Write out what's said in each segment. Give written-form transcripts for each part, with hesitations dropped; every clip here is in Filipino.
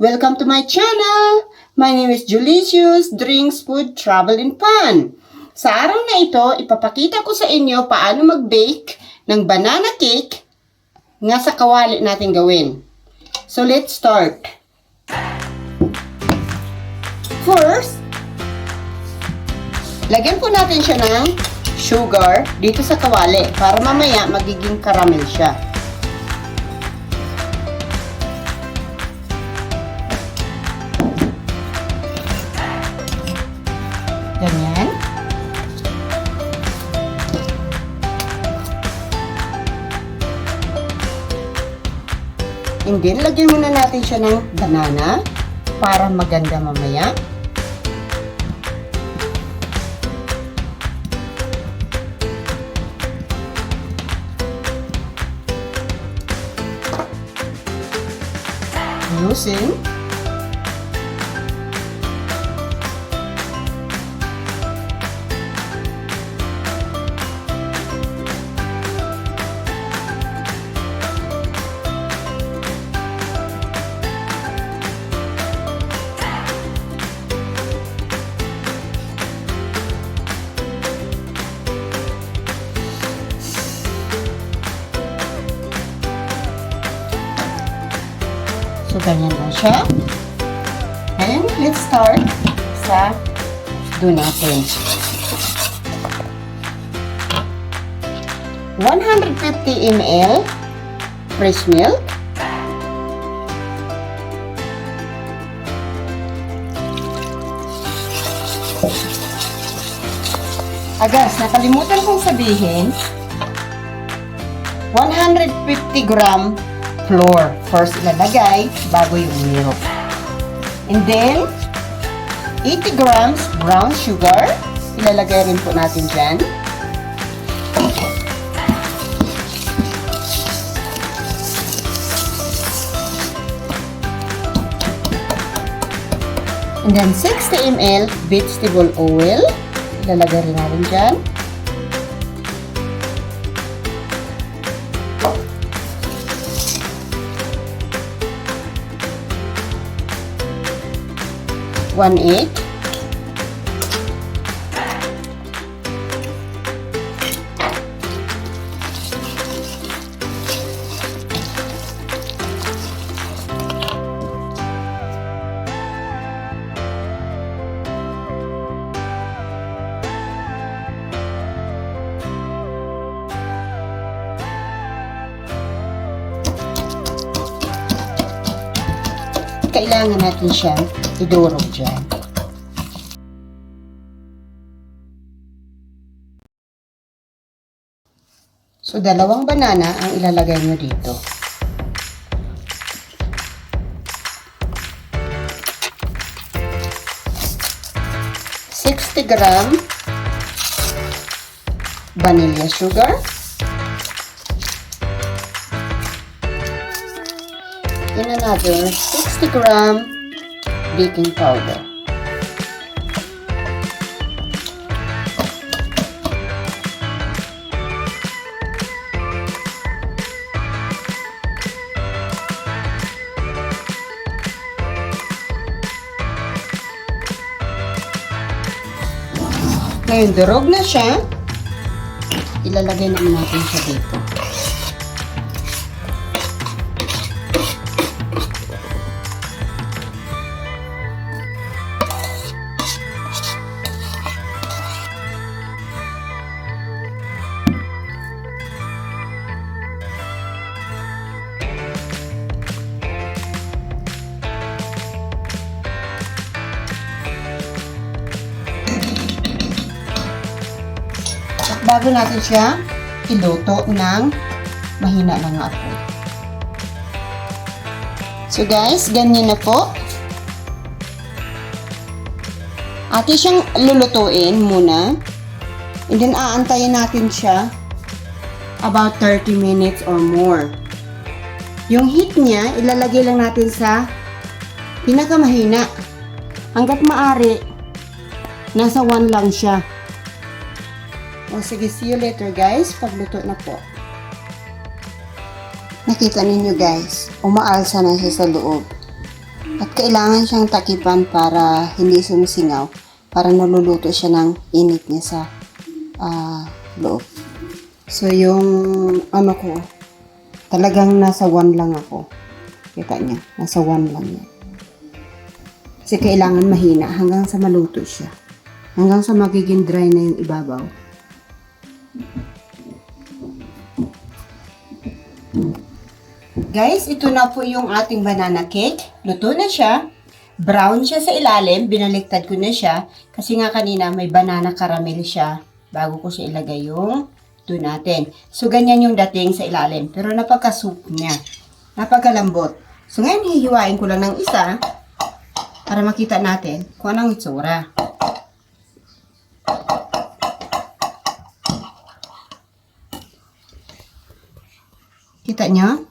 Welcome to my channel! My name is Juliecious, Drinks, Food, Travel, and Fun. Sa araw na ito, ipapakita ko sa inyo paano mag-bake ng banana cake nga sa kawali natin gawin. So, let's start. First, lagyan po natin siya ng sugar dito sa kawali para mamaya magiging caramel siya. Ganyan. And then, lagyan muna natin siya ng banana para maganda mamaya. Using so, ganyan lang siya. And let's start sa dough natin. 150 ml fresh milk. Agas, nakalimutan kong sabihin, 150 gram flour first ilalagay bago yung milk. And then, 80 grams brown sugar. Ilalagay rin po natin dyan. And then, 60 ml vegetable oil. Ilalagay rin natin dyan. One egg. Kailangan natin siyang idurog dyan. So, 2 banana ang ilalagay nyo dito. $60 gram vanilla sugar. And another 60 gram baking powder. Ngayon, durog na siya. Ilalagay naman natin siya dito. Bago natin siya iluto ng mahina lang na apoy. So guys, ganyan na po. Atin siyang lulutuin muna. And then aantayin natin siya about 30 minutes or more. Yung heat niya, ilalagay lang natin sa pinakamahina. Hanggat maaari, nasa 1 lang siya. O sige, see you later guys, pagluto na po. Nakita ninyo guys, umaalsa na siya sa loob. At kailangan siyang takipan para hindi sumisingaw, para naluluto siya ng init niya sa loob. So, yung ano ko, talagang nasa 1 lang ako. Kita niya, nasa 1 lang yan. Kasi kailangan mahina hanggang sa maluto siya. Hanggang sa magiging dry na yung ibabaw. Guys, ito na po yung ating banana cake. Luto na siya. Brown siya sa ilalim. Binaliktad ko na siya. Kasi nga kanina may banana caramel siya. Bago ko siya ilagay yung ito natin. So, ganyan yung dating sa ilalim. Pero napagka-soup niya. Napagkalambot. So, ngayon hihiwain ko lang ng isa para makita natin kung anong itsura. Kita nyo?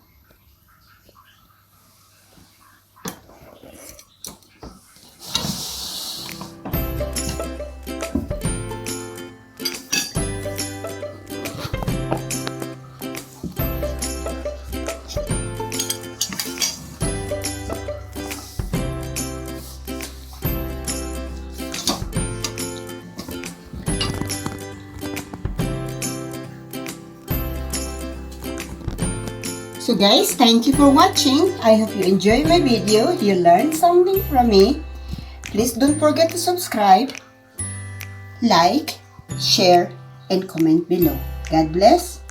So guys, thank you for watching. I hope you enjoyed my video. You learned something from me. Please don't forget to subscribe, like, share, and comment below. God bless.